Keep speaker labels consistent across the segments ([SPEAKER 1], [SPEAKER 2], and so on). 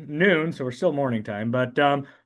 [SPEAKER 1] noon, so we're still morning time. But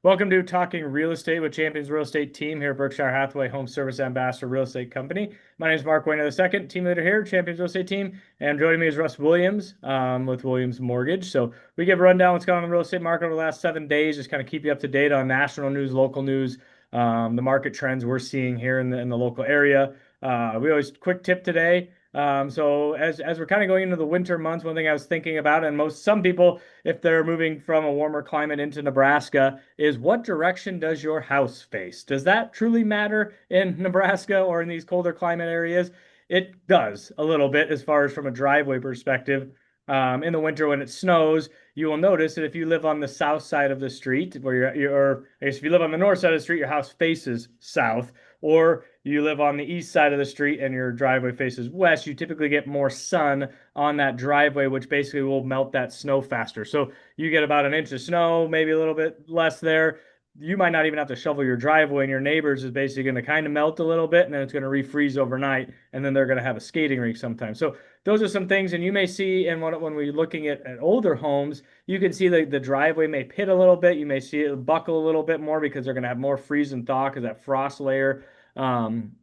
[SPEAKER 1] welcome to Talking Real Estate with Champions Real Estate Team here at Berkshire Hathaway Home Service Ambassador Real Estate Company. My name is Mark Wehner II, team leader here, Champions Real Estate Team, and joining me is Russ Williams with Williams Mortgage. So we give a rundown what's going on in the real estate market over the last 7 days, just kind of keep you up to date on national news, local news, the market trends we're seeing here in the local area. We always quick tip today. So as we're kind of going into the winter months, one thing I was thinking about, and some people, if they're moving from a warmer climate into Nebraska, is what direction does your house face? Does that truly matter in Nebraska or in these colder climate areas? It does a little bit as far as from a driveway perspective. In the winter when it snows, you will notice that if you live on the south side of the street, where or I guess if you live on the north side of the street, your house faces south, or you live on the east side of the street and your driveway faces west, you typically get more sun on that driveway, which basically will melt that snow faster. So you get about an inch of snow, maybe a little bit less there. You might not even have to shovel your driveway, and your neighbors is basically going to kind of melt a little bit, and then it's going to refreeze overnight, and then they're going to have a skating rink sometime. So those are some things, and you may see, and when we're looking at older homes, you can see the driveway may pit a little bit. You may see it buckle a little bit more because they're going to have more freeze and thaw because that frost layer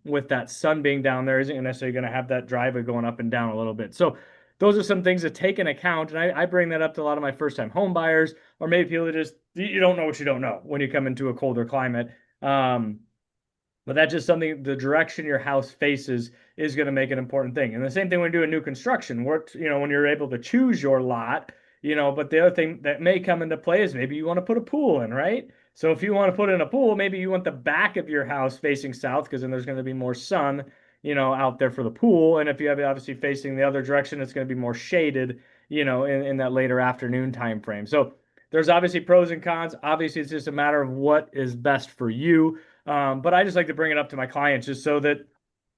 [SPEAKER 1] with that sun being down there isn't necessarily going to have that driveway going up and down a little bit. So those are some things to take into account. And I bring that up to a lot of my first-time home buyers, or maybe people that just, you don't know what you don't know when you come into a colder climate. But that's just something, the direction your house faces is going to make an important thing. And the same thing when you do a new construction, when you're able to choose your lot, but the other thing that may come into play is maybe you want to put a pool in, right? So if you want to put in a pool, maybe you want the back of your house facing south because then there's going to be more sun, out there for the pool. And if you have it obviously facing the other direction, it's going to be more shaded, in that later afternoon time frame. So there's obviously pros and cons. Obviously, it's just a matter of what is best for you. But I just like to bring it up to my clients just so that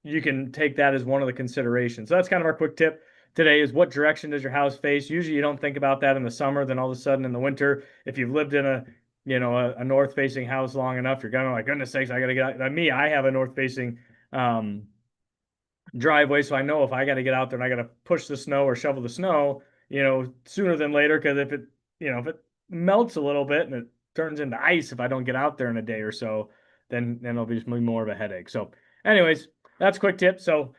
[SPEAKER 1] you can take that as one of the considerations. So that's kind of our quick tip today is what direction does your house face? Usually you don't think about that in the summer, then all of a sudden in the winter, if you've lived in a north facing house long enough, you're going to like, goodness sakes, I got to get out. I have a north facing driveway. So I know if I got to get out there and I got to push the snow or shovel the snow, sooner than later, because if it melts a little bit and it turns into ice, if I don't get out there in a day or so, then it'll be just more of a headache. So anyways, that's a quick tip. So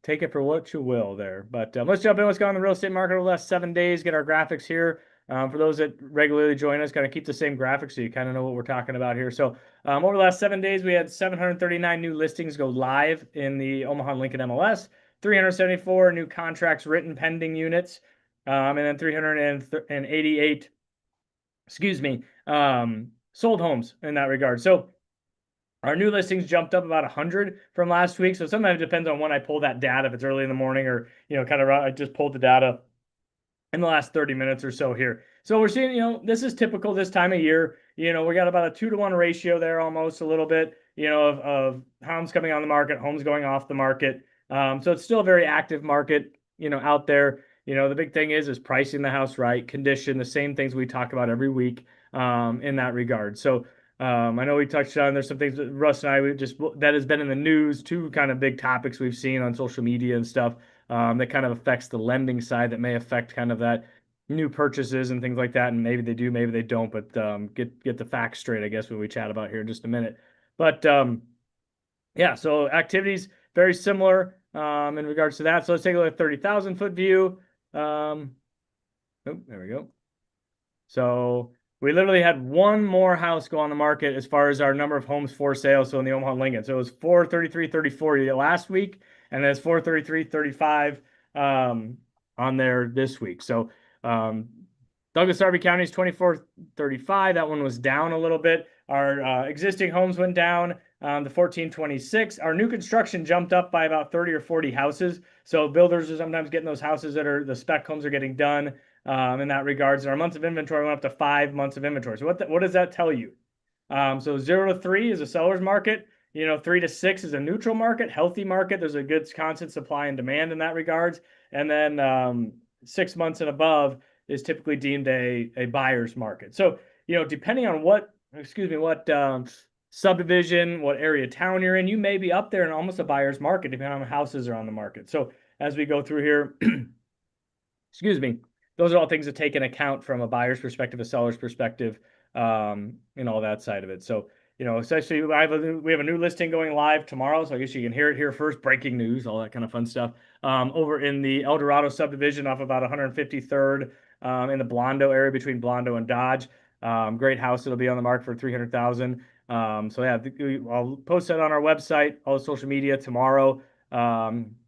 [SPEAKER 1] take it for what you will there. But let's jump in what's going on in the real estate market over the last 7 days, get our graphics here. For those that regularly join us, kind of keep the same graphics so you kind of know what we're talking about here. So over the last 7 days, we had 739 new listings go live in the Omaha Lincoln MLS, 374 new contracts written pending units, and then 388, sold homes in that regard. So our new listings jumped up about 100 from last week. So sometimes it depends on when I pull that data, if it's early in the morning or, I just pulled the data in the last 30 minutes or so here. So we're seeing, this is typical this time of year. We got about a 2-to-1 ratio there, almost a little bit, of homes coming on the market, homes going off the market. So it's still a very active market, out there. The big thing is pricing the house right, condition, the same things we talk about every week in that regard. So I know we touched on, there's some things that Russ and I, that has been in the news, two kind of big topics we've seen on social media and stuff that kind of affects the lending side, that may affect kind of that new purchases and things like that. And maybe they do, maybe they don't, but get the facts straight, I guess, when we chat about here in just a minute. But yeah, so activities very similar in regards to that. So let's take a look at 30,000 foot view. Oh, there we go. So we literally had one more house go on the market as far as our number of homes for sale. So in the Omaha Lincoln, so it was 433.34 last week, and then it's 433.35 on there this week. So Douglas Darby County is 2435. That one was down a little bit. Our existing homes went down to 1426. Our new construction jumped up by about 30 or 40 houses. So builders are sometimes getting those houses that are the spec homes are getting done in that regards. And our months of inventory went up to 5 months of inventory. So what does that tell you? So 0 to 3 is a seller's market. 3 to 6 is a neutral market, healthy market. There's a good constant supply and demand in that regards. And then 6 months and above is typically deemed a buyer's market. So, depending on what subdivision, what area of town you're in, you may be up there in almost a buyer's market, depending on how houses are on the market. So as we go through here, excuse me, those are all things that take into account from a buyer's perspective, a seller's perspective, and all that side of it. So, essentially, we have a new listing going live tomorrow. So I guess you can hear it here first. Breaking news, all that kind of fun stuff. Over in the El Dorado subdivision off about 153rd, in the Blondo area between Blondo and Dodge. Great house. It'll be on the market for 300,000. So yeah, I'll post that on our website, all the social media tomorrow.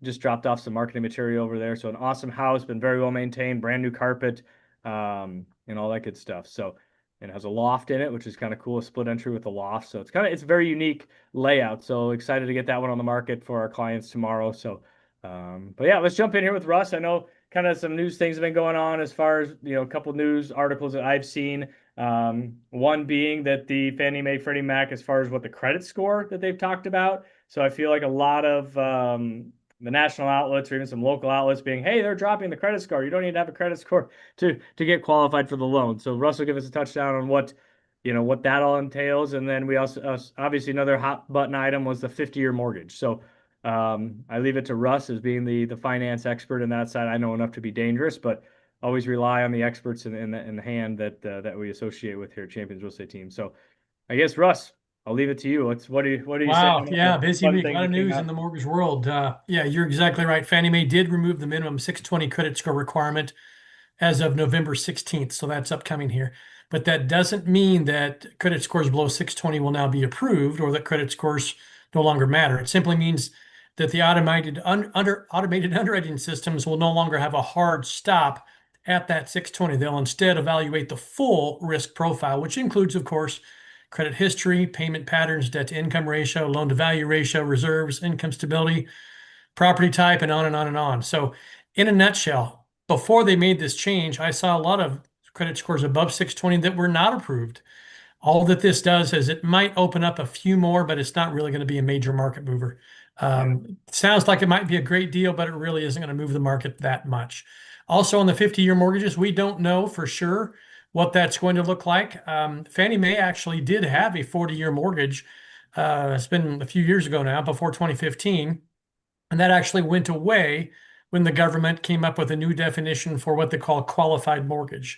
[SPEAKER 1] Just dropped off some marketing material over there. So an awesome house, been very well maintained, brand new carpet, and all that good stuff. So it has a loft in it, which is kind of cool, a split entry with a loft. So it's a very unique layout. So excited to get that one on the market for our clients tomorrow. So, but yeah, let's jump in here with Russ. I know kind of some news things have been going on as far as, a couple news articles that I've seen. One being that the Fannie Mae, Freddie Mac, as far as what the credit score that they've talked about. So I feel like a lot of the national outlets or even some local outlets being, hey, they're dropping the credit score. You don't need to have a credit score to get qualified for the loan. So Russ will give us a touchdown on what that all entails. And then we also, obviously another hot button item was the 50-year mortgage. So I leave it to Russ as being the finance expert in that side. I know enough to be dangerous, but always rely on the experts in the hand that we associate with here at Champions Real Estate Team. So I guess, Russ, I'll leave it to you. What do you say?
[SPEAKER 2] Wow. Yeah. Busy week. A lot of news in the mortgage world. Yeah, you're exactly right. Fannie Mae did remove the minimum 620 credit score requirement as of November 16th. So that's upcoming here. But that doesn't mean that credit scores below 620 will now be approved or that credit scores no longer matter. It simply means that the automated underwriting systems will no longer have a hard stop at that 620. They'll instead evaluate the full risk profile, which includes, of course, credit history, payment patterns, debt to income ratio, loan to value ratio, reserves, income stability, property type, and on and on and on. So in a nutshell, before they made this change, I saw a lot of credit scores above 620 that were not approved. All that this does is it might open up a few more, but it's not really going to be a major market mover. Sounds like it might be a great deal, but it really isn't going to move the market that much. Also, on the 50-year mortgages, we don't know for sure what that's going to look like. Fannie Mae actually did have a 40-year mortgage. It's been a few years ago now, before 2015. And that actually went away when the government came up with a new definition for what they call qualified mortgage.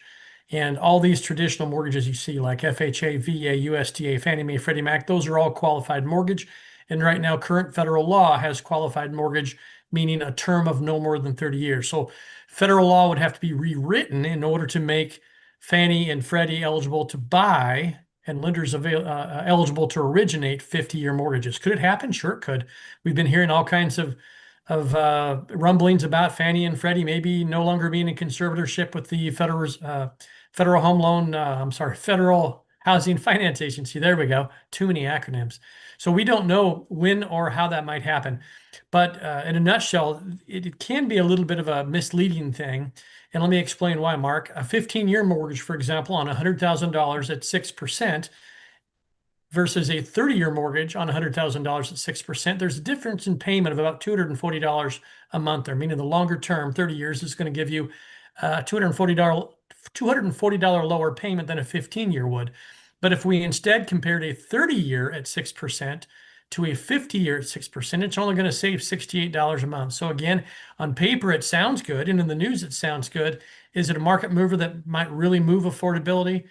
[SPEAKER 2] And all these traditional mortgages you see, like FHA, VA, USDA, Fannie Mae, Freddie Mac, those are all qualified mortgage. And right now, current federal law has qualified mortgage, meaning a term of no more than 30 years. So federal law would have to be rewritten in order to make Fannie and Freddie eligible to buy and lenders eligible to originate 50-year mortgages. Could it happen? Sure, it could. We've been hearing all kinds of rumblings about Fannie and Freddie maybe no longer being in conservatorship with the Federal Housing Finance Agency. There we go. Too many acronyms. So we don't know when or how that might happen. But in a nutshell, it can be a little bit of a misleading thing. And let me explain why, Mark. A 15-year mortgage, for example, on $100,000 at 6% versus a 30-year mortgage on $100,000 at 6%, there's a difference in payment of about $240 a month there, meaning the longer term, 30 years, is going to give you $240 lower payment than a 15-year would. But if we instead compared a 30-year at 6% to a 50-year at 6%, it's only going to save $68 a month. So again, on paper, it sounds good, and in the news, it sounds good. Is it a market mover that might really move affordability?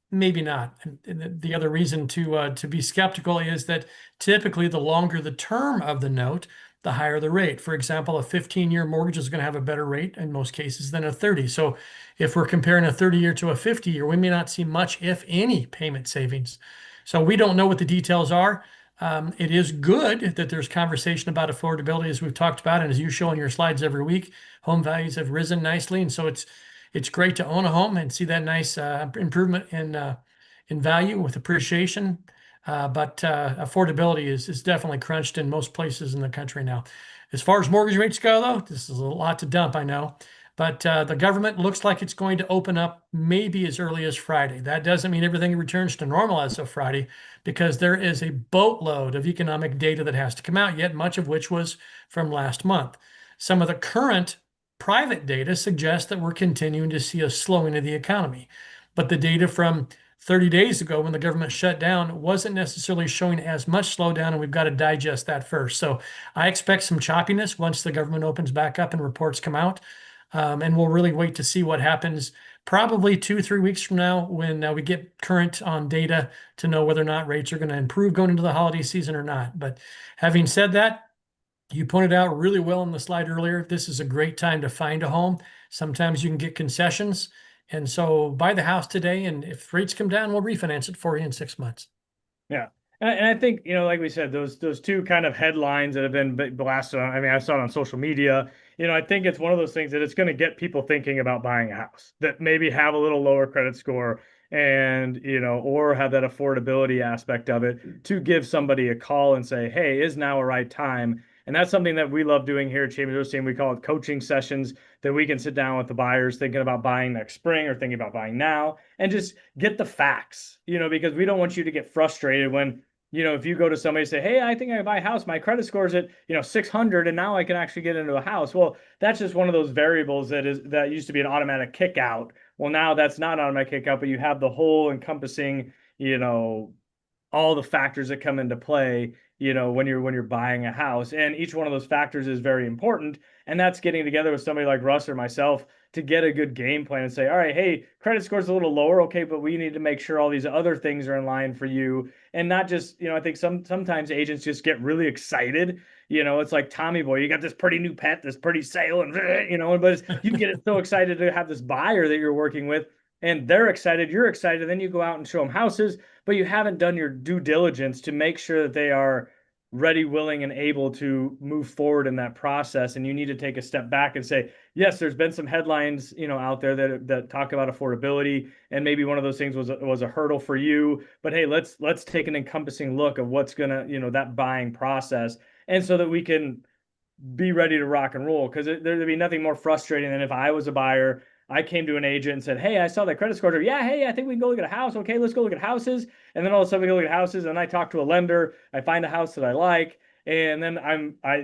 [SPEAKER 2] Maybe not. And the other reason to be skeptical is that typically the longer the term of the note, the higher the rate. For example, a 15-year mortgage is going to have a better rate in most cases than a 30. So if we're comparing a 30-year to a 50-year, we may not see much, if any, payment savings. So we don't know what the details are. It is good that there's conversation about affordability, as we've talked about, and as you show in your slides every week. Home values have risen nicely, and so it's great to own a home and see that nice improvement in value with appreciation. But affordability is definitely crunched in most places in the country now. As far as mortgage rates go, though, this is a lot to dump, I know. But the government looks like it's going to open up maybe as early as Friday. That doesn't mean everything returns to normal as of Friday, because there is a boatload of economic data that has to come out yet, much of which was from last month. Some of the current private data suggests that we're continuing to see a slowing of the economy. But the data from 30 days ago when the government shut down wasn't necessarily showing as much slowdown, and we've got to digest that first. So I expect some choppiness once the government opens back up and reports come out. And we'll really wait to see what happens probably 2, 3 weeks from now when we get current on data to know whether or not rates are going to improve going into the holiday season or not. But having said that, you pointed out really well in the slide earlier, this is a great time to find a home. Sometimes you can get concessions. And so buy the house today, and if rates come down, we'll refinance it for you in 6 months.
[SPEAKER 1] Yeah. And I think, like we said, those two kind of headlines that have been blasted on, I mean, I saw it on social media. I think it's one of those things that it's going to get people thinking about buying a house that maybe have a little lower credit score and, or have that affordability aspect of it to give somebody a call and say, hey, is now a right time? And that's something that we love doing here at Champions Real Estate. We call it coaching sessions that we can sit down with the buyers thinking about buying next spring or thinking about buying now and just get the facts, because we don't want you to get frustrated when if you go to somebody and say, hey, I think I can buy a house, my credit score is at, 600 and now I can actually get into a house. Well, that's just one of those variables that used to be an automatic kick out. Well, now that's not an automatic kick out, but you have the whole encompassing, all the factors that come into play, when you're buying a house. And each one of those factors is very important. And that's getting together with somebody like Russ or myself to get a good game plan and say, all right, hey, credit score's a little lower, okay, but we need to make sure all these other things are in line for you. And not just, I think sometimes agents just get really excited. It's like Tommy Boy, you got this pretty new pet, this pretty sale, and but you get so excited to have this buyer that you're working with, and they're excited, you're excited, then you go out and show them houses, but you haven't done your due diligence to make sure that they are ready, willing, and able to move forward in that process. And you need to take a step back and say, yes, there's been some headlines, out there that talk about affordability, and maybe one of those things was a hurdle for you. But hey, let's take an encompassing look of what's gonna, that buying process, and so that we can be ready to rock and roll. Because there'd be nothing more frustrating than if I was a buyer. I came to an agent and said, hey, I saw that credit score. Yeah, hey, I think we can go look at a house. Okay, let's go look at houses. And then all of a sudden we go look at houses, and I talk to a lender. I find a house that I like, and then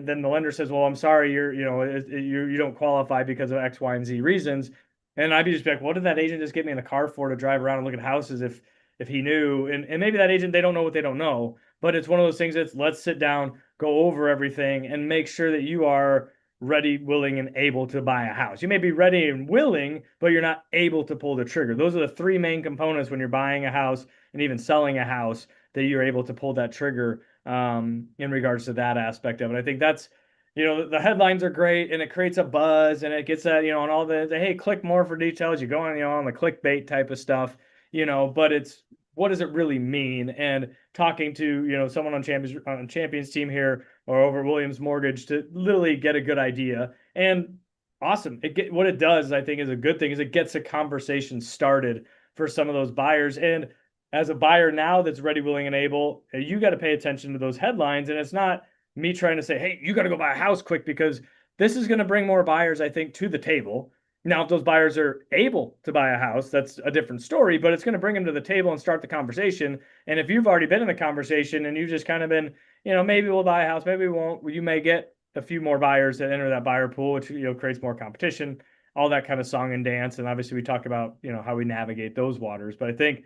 [SPEAKER 1] then the lender says, well, I'm sorry, you don't qualify because of X, Y, and Z reasons. And I'd be just like, what did that agent just get me in the car for, to drive around and look at houses if he knew? And maybe that agent, they don't know what they don't know. But it's one of those things that's, let's sit down, go over everything, and make sure that you are ready, willing, and able to buy a house. You may be ready and willing, but you're not able to pull the trigger. Those are the three main components when you're buying a house and even selling a house, that you're able to pull that trigger in regards to that aspect of it. I think that's, the headlines are great, and it creates a buzz, and it gets that, on all the hey, click more for details. You go on, on the clickbait type of stuff, but it's, what does it really mean? And talking to, someone on Champions team here or over Williams Mortgage to literally get a good idea. And awesome. What it does, I think, is a good thing, is it gets a conversation started for some of those buyers. And as a buyer now that's ready, willing, and able, you got to pay attention to those headlines. And it's not me trying to say, hey, you got to go buy a house quick, because this is going to bring more buyers, I think, to the table. Now, if those buyers are able to buy a house, that's a different story, but it's going to bring them to the table and start the conversation. And if you've already been in the conversation and you've just kind of been, maybe we'll buy a house, maybe we won't, you may get a few more buyers that enter that buyer pool, which, creates more competition, all that kind of song and dance. And obviously we talk about, how we navigate those waters. But I think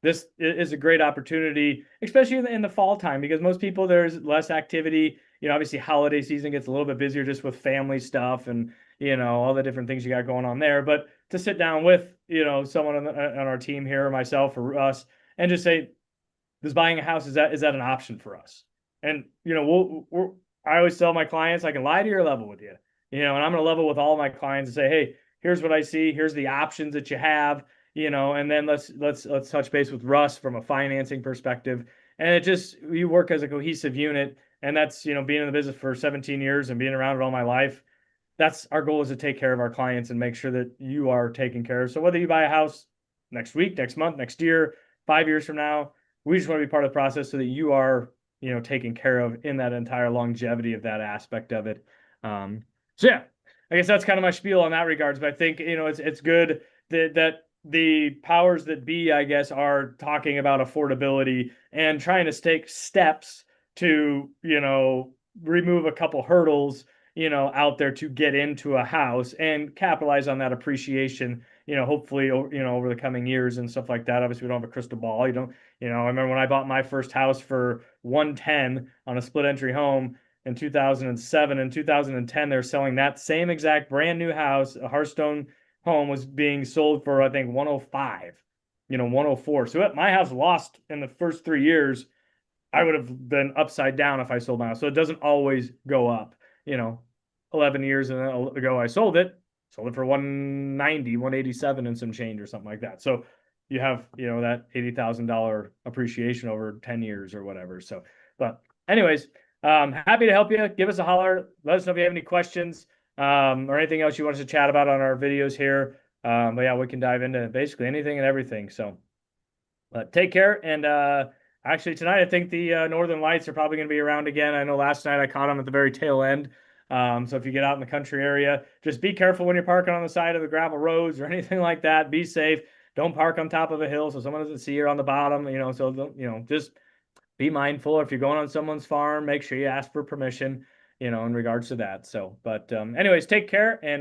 [SPEAKER 1] this is a great opportunity, especially in the fall time, because most people, there's less activity. Obviously holiday season gets a little bit busier just with family stuff and, all the different things you got going on there. But to sit down with, someone on our team here, or myself or us, and just say, does buying a house, is that an option for us? And, I always tell my clients, I can lie to you or level with you, and I'm going to level with all my clients and say, hey, here's what I see. Here's the options that you have, and then let's touch base with Russ from a financing perspective. And it just, you work as a cohesive unit. And that's, being in the business for 17 years and being around it all my life. That's our goal, is to take care of our clients and make sure that you are taken care of. So whether you buy a house next week, next month, next year, 5 years from now, we just want to be part of the process so that you are, taken care of in that entire longevity of that aspect of it. So yeah, I guess that's kind of my spiel on that regards. But I think, it's good that the powers that be, I guess, are talking about affordability and trying to take steps to, remove a couple hurdles, out there to get into a house and capitalize on that appreciation, hopefully, over the coming years and stuff like that. Obviously, we don't have a crystal ball. I remember when I bought my first house for 110 on a split entry home, in 2007. In 2010, they're selling that same exact brand new house. A Hearthstone home was being sold for, I think, 105, 104. So my house lost in the first 3 years. I would have been upside down if I sold my house. So it doesn't always go up. 11 years ago, I sold it for 190, 187 and some change or something like that. So you have, that $80,000 appreciation over 10 years or whatever. So, but anyways, happy to help you. Give us a holler. Let us know if you have any questions, or anything else you want us to chat about on our videos here. But yeah, we can dive into basically anything and everything. So, take care. And, actually, tonight, I think the Northern Lights are probably going to be around again. I know last night I caught them at the very tail end. So if you get out in the country area, just be careful when you're parking on the side of the gravel roads or anything like that. Be safe. Don't park on top of a hill so someone doesn't see you on the bottom. So just be mindful. If you're going on someone's farm, make sure you ask for permission, in regards to that. So, but anyways, take care and